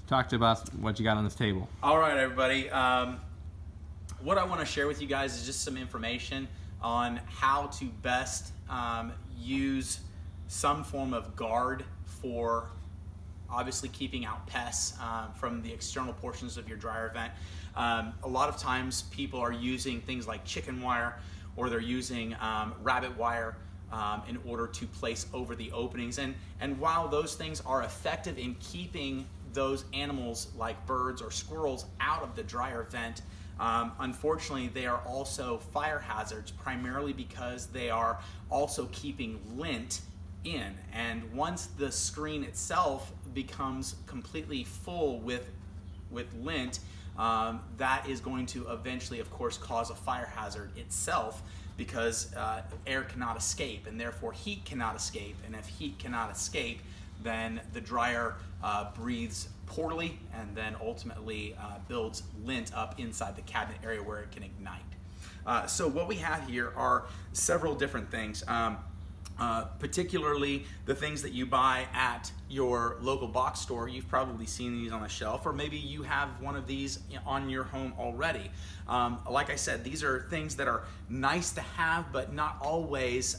talk to us what you got on this table. All right, everybody. What I want to share with you guys is just some information on how to best use some form of guard for obviously keeping out pests from the external portions of your dryer vent. A lot of times people are using things like chicken wire, or they're using rabbit wire in order to place over the openings. And while those things are effective in keeping those animals like birds or squirrels out of the dryer vent, unfortunately they are also fire hazards, primarily because they are also keeping lint in. And once the screen itself becomes completely full with lint, that is going to eventually, of course, cause a fire hazard itself, because air cannot escape and therefore heat cannot escape. And if heat cannot escape, then the dryer breathes poorly and then ultimately builds lint up inside the cabinet area where it can ignite. So what we have here are several different things. Particularly the things that you buy at your local box store. You've probably seen these on the shelf, or maybe you have one of these on your home already. Like I said, these are things that are nice to have, but not always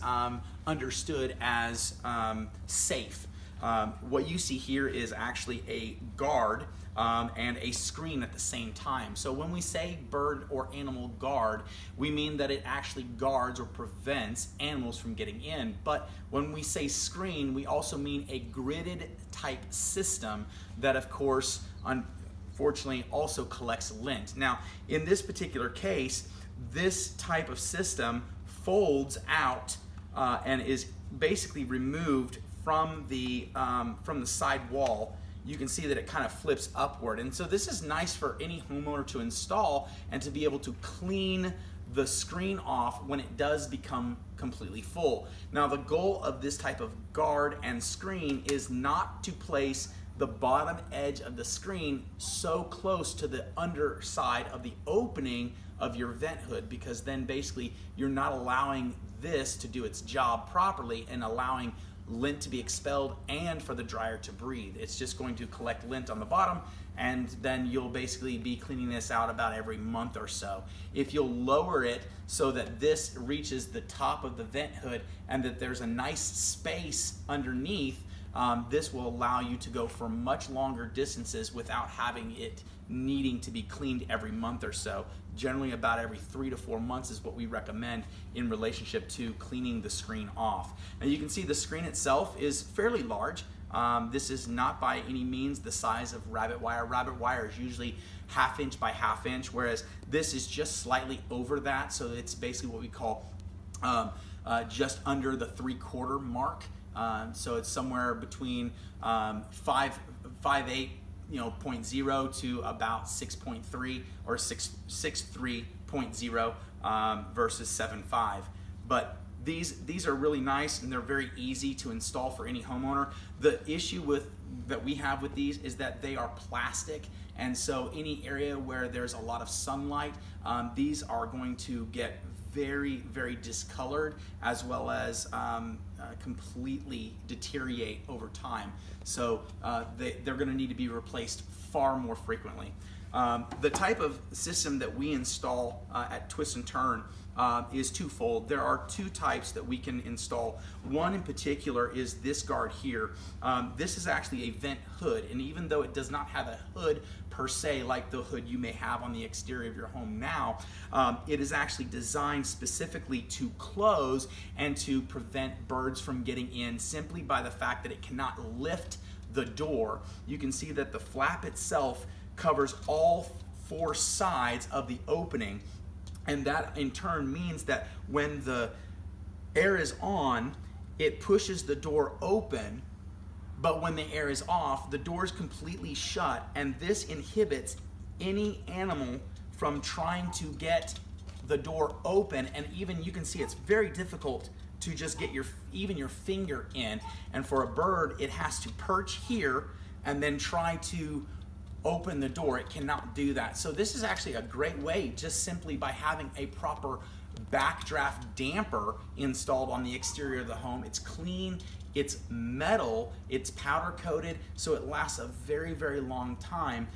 understood as safe. What you see here is actually a guard and a screen at the same time. So when we say bird or animal guard, we mean that it actually guards or prevents animals from getting in. But when we say screen, we also mean a gridded type system that, of course, unfortunately also collects lint. Now, in this particular case, this type of system folds out and is basically removed from the side wall. You can see that it kind of flips upward. And so this is nice for any homeowner to install and to be able to clean the screen off when it does become completely full. Now, the goal of this type of guard and screen is not to place the bottom edge of the screen so close to the underside of the opening of your vent hood, because then basically you're not allowing this to do its job properly and allowing lint to be expelled and for the dryer to breathe. It's just going to collect lint on the bottom, and then you'll basically be cleaning this out about every month or so. If you'll lower it so that this reaches the top of the vent hood and that there's a nice space underneath, this will allow you to go for much longer distances without having it needing to be cleaned every month or so. Generally about every 3 to 4 months is what we recommend in relationship to cleaning the screen off. Now you can see the screen itself is fairly large. This is not by any means the size of rabbit wire. Rabbit wire is usually 1/2 inch by 1/2 inch, whereas this is just slightly over that. So it's basically what we call just under the 3/4 mark. So it's somewhere between 5'8", 0.0 to about 6.3 or 6'3.0 versus 7'5". But these are really nice and they're very easy to install for any homeowner. The issue that we have with these is that they are plastic, and so any area where there's a lot of sunlight, these are going to get very, very discolored, as well as completely deteriorate over time. So they're going to need to be replaced far more frequently. The type of system that we install at Twist and Turn is twofold. There are 2 types that we can install. One in particular is this guard here. This is actually a vent hood, and even though it does not have a hood per se like the hood you may have on the exterior of your home now, it is actually designed specifically to close and to prevent birds from getting in simply by the fact that it cannot lift the door. You can see that the flap itself covers all 4 sides of the opening, and that in turn means that when the air is on, it pushes the door open, but when the air is off, the door is completely shut, and this inhibits any animal from trying to get the door open. And even you can see it's very difficult to just get even your finger in, and for a bird it has to perch here and then try to open the door. It cannot do that. So this is actually a great way, just simply by having a proper backdraft damper installed on the exterior of the home. It's clean, it's metal, it's powder coated, so it lasts a very, very long time.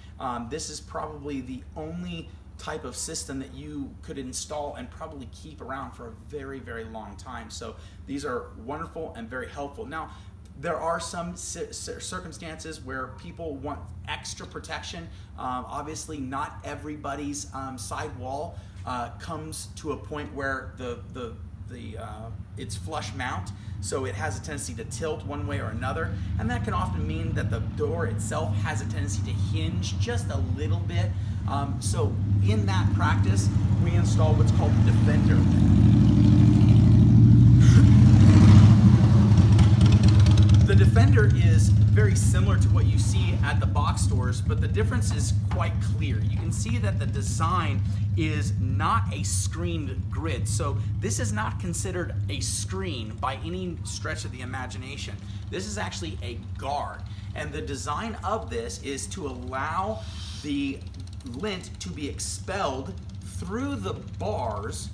This is probably the only type of system that you could install and probably keep around for a very, very long time. So these are wonderful and very helpful. Now, there are some circumstances where people want extra protection. Obviously, not everybody's side wall comes to a point where it's flush mount, so it has a tendency to tilt one way or another, and that can often mean that the door itself has a tendency to hinge just a little bit. So in that practice, we install what's called the Defender. The Defender is very similar to what you see at the box stores, but the difference is quite clear. You can see that the design is not a screened grid. So this is not considered a screen by any stretch of the imagination. This is actually a guard. And the design of this is to allow the lint to be expelled through the bars,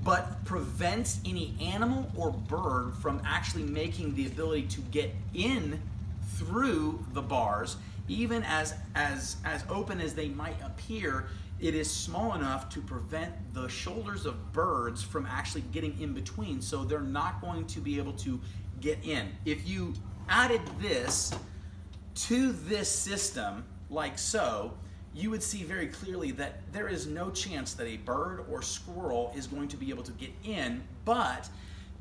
but prevents any animal or bird from actually making the ability to get in through the bars. Even as open as they might appear, it is small enough to prevent the shoulders of birds from actually getting in between, so they're not going to be able to get in. If you added this to this system, like so, you would see very clearly that there is no chance that a bird or squirrel is going to be able to get in, but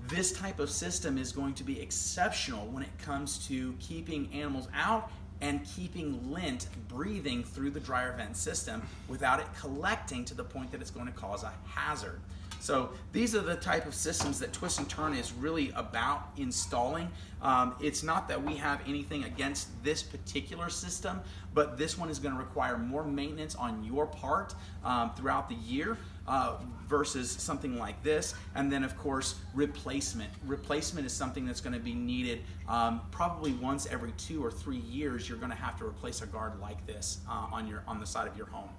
this type of system is going to be exceptional when it comes to keeping animals out and keeping lint breathing through the dryer vent system without it collecting to the point that it's going to cause a hazard. So these are the type of systems that Twist and Turn is really about installing. It's not that we have anything against this particular system, but this one is going to require more maintenance on your part throughout the year versus something like this. And then, of course, replacement. Replacement is something that's going to be needed probably once every 2 or 3 years. You're going to have to replace a guard like this on the side of your home.